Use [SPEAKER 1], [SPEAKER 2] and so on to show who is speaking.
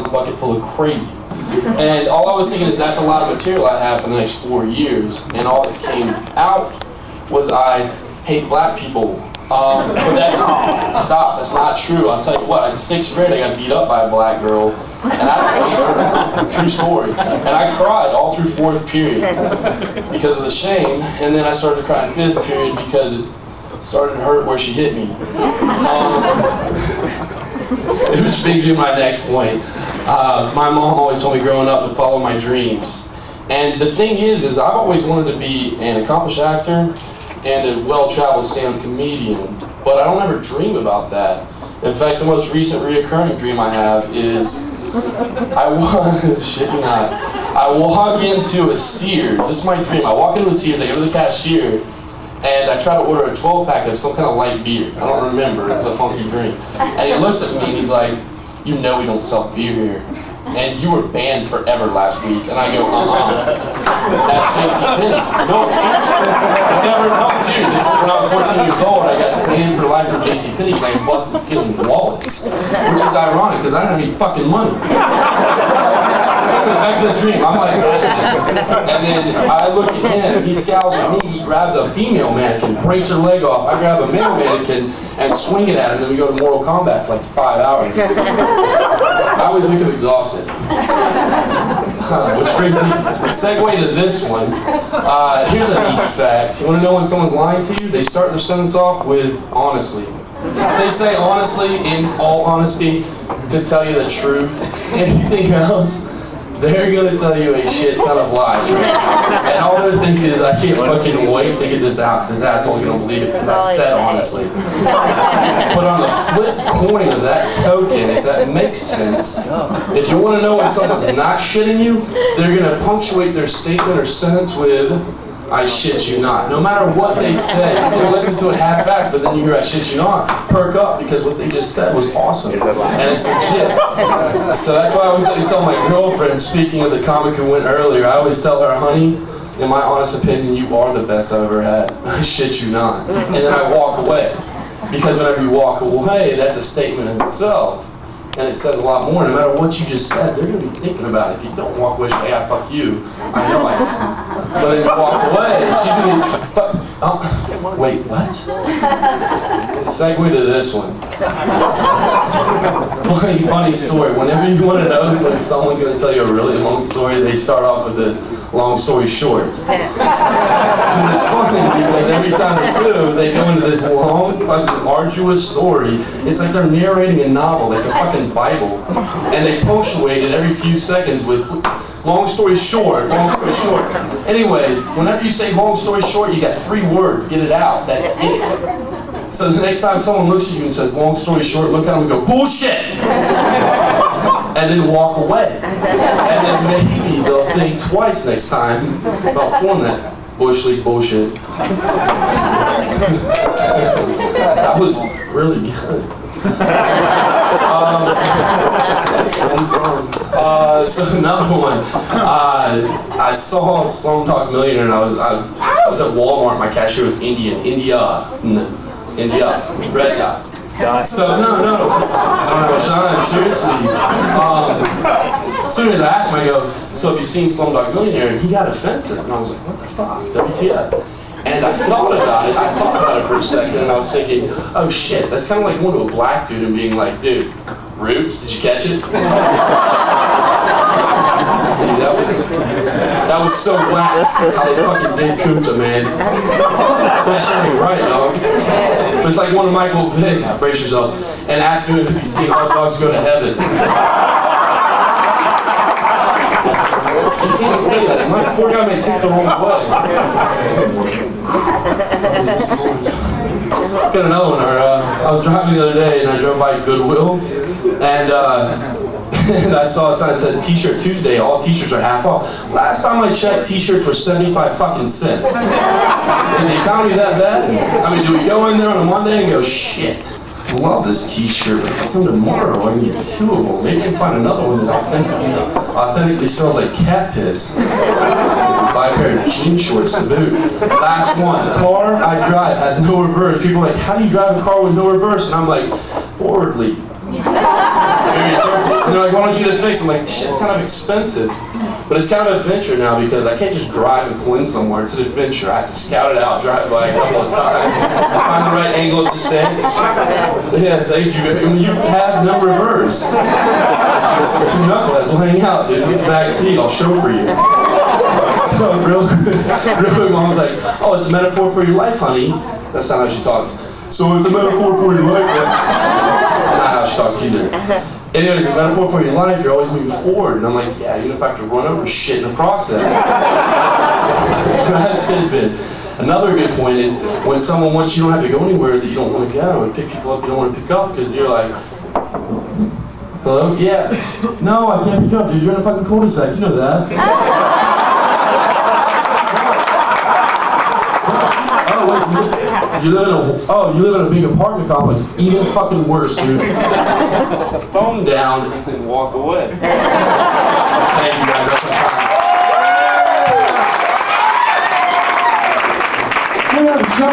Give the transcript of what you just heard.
[SPEAKER 1] bucket full of crazy. And all I was thinking is that's a lot of material I have for the next 4 years. And all that came out was I hate black people. But that's not true. I'll tell you what, in 6th grade I got beat up by a black girl, and I don't hate her. True story. And I cried all through 4th period because of the shame, and then I started to cry in 5th period because it started to hurt where she hit me. Which brings me to my next point. My mom always told me growing up to follow my dreams. And the thing is I've always wanted to be an accomplished actor and a well-traveled stand-up comedian, but I don't ever dream about that. In fact, the most recent reoccurring dream I have is I walk into a Sears. This is my dream. I walk into a Sears, I go to the cashier, and I try to order a 12-pack of some kind of light beer. I don't remember, it's a funky drink. And he looks at me and he's like, "You know we don't sell beer here. And you were banned forever last week." And I go, "That's JCPenney." No, seriously. I'm serious. When I was 14 years old, I got banned for life from JCPenney because I busted stealing wallets. Which is ironic because I didn't have any fucking money. So back to the dream, I'm like, and then I look at him, he scowls at me, he grabs a female mannequin, breaks her leg off, I grab a male mannequin and swing it at him, then we go to Mortal Kombat for like 5 hours. I always wake up exhausted. Which brings me, segue to this one. Here's a neat fact. You want to know when someone's lying to you? They start their sentence off with honestly. They say honestly, in all honesty, to tell you the truth. Anything else, they're going to tell you a shit ton of lies right now. And all they're thinking is, I can't fucking wait to get this out because this asshole's going to believe it because I said honestly. But on the flip coin of that token, if that makes sense, if you want to know when someone's not shitting you, they're going to punctuate their statement or sentence with, "I shit you not." No matter what they say, you can listen to it half-assed, but then you hear "I shit you not," perk up because what they just said was awesome and it's legit. So that's why I always like to tell my girlfriend, speaking of the comic who went earlier, I always tell her, "Honey, in my honest opinion, you are the best I've ever had. I shit you not." And then I walk away. Because whenever you walk away, that's a statement in itself. And it says a lot more. No matter what you just said, they're going to be thinking about it. If you don't walk away, say, "Yeah, fuck you." I know I am. But then you walk away, she's going to be, "Oh, wait, what?" Segue to this one. Funny story. Whenever you want to know when someone's going to tell you a really long story, they start off with this long story short. And it's funny because every time they do, they go into this long, fucking arduous story. It's like they're narrating a novel, like a fucking Bible. And they punctuate it every few seconds with long story short, long story short. Anyways, whenever you say long story short, you got 3 words, get it out, that's it. So the next time someone looks at you and says long story short, look at them and go, "Bullshit!" And then walk away. And then maybe they'll think twice next time about pulling that bush league bullshit. That was really good. So another one, I saw Slumdog Millionaire and I was at Walmart, my cashier was Indian, India, red guy. So no, Sean, seriously. As soon as I asked him, I go, "So have you seen Slumdog Millionaire?" And he got offensive, and I was like, "What the fuck, WTF?" And I thought about it for a second, and I was thinking, oh shit, that's kind of like going to a black dude and being like, "Dude, Roots, did you catch it?" Dude, that was so black how they fucking did Kunta, man. That shit ain't right, dog. But it's like one of Michael Vick, brace yourself, and asked him if he'd seen hot dogs go to heaven. You can't say that. My poor guy may take the wrong way. Got another one. I was driving the other day and I drove by Goodwill and I saw a sign that said T-shirt Tuesday, all t-shirts are half off. Last time I checked, t-shirts were 75 fucking cents. Is the economy that bad? I mean, do we go in there on a Monday and go, "Shit, I love this t-shirt, but if I come tomorrow, I can get 2 of them. Maybe I can find another one that authentically smells like cat piss. Buy a pair of jean shorts to boot." Last one, car I drive has no reverse. People are like, "How do you drive a car with no reverse?" And I'm like, "Forwardly." Very carefully. And they're like, why don't you get it fixed? I'm like, shit, it's kind of expensive. But it's kind of an adventure now because I can't just drive and pull in somewhere. It's an adventure. I have to scout it out, drive by a couple of times, find the right angle of descent. Yeah, thank you. And you have no reverse. Two knuckleheads will hang out, dude. Get the back seat. I'll show for you. So real quick, Mom was like, oh, it's a metaphor for your life, honey. That's not how she talks. So it's a metaphor for your life. Not how she talks either. Anyways, it's a metaphor for your life. You're always moving forward. And I'm like, yeah, even if I have to run over shit in the process. Last tidbit. Another good point is when someone wants you don't have to go anywhere that you don't want to go and pick people up you don't want to pick up because you're like, hello? Yeah. No, I can't pick you up, dude. You're in a fucking cul-de-sac. You know that. You live in a big apartment complex. Even fucking worse, dude. Put the phone down and walk away. Thank you guys. That's my time.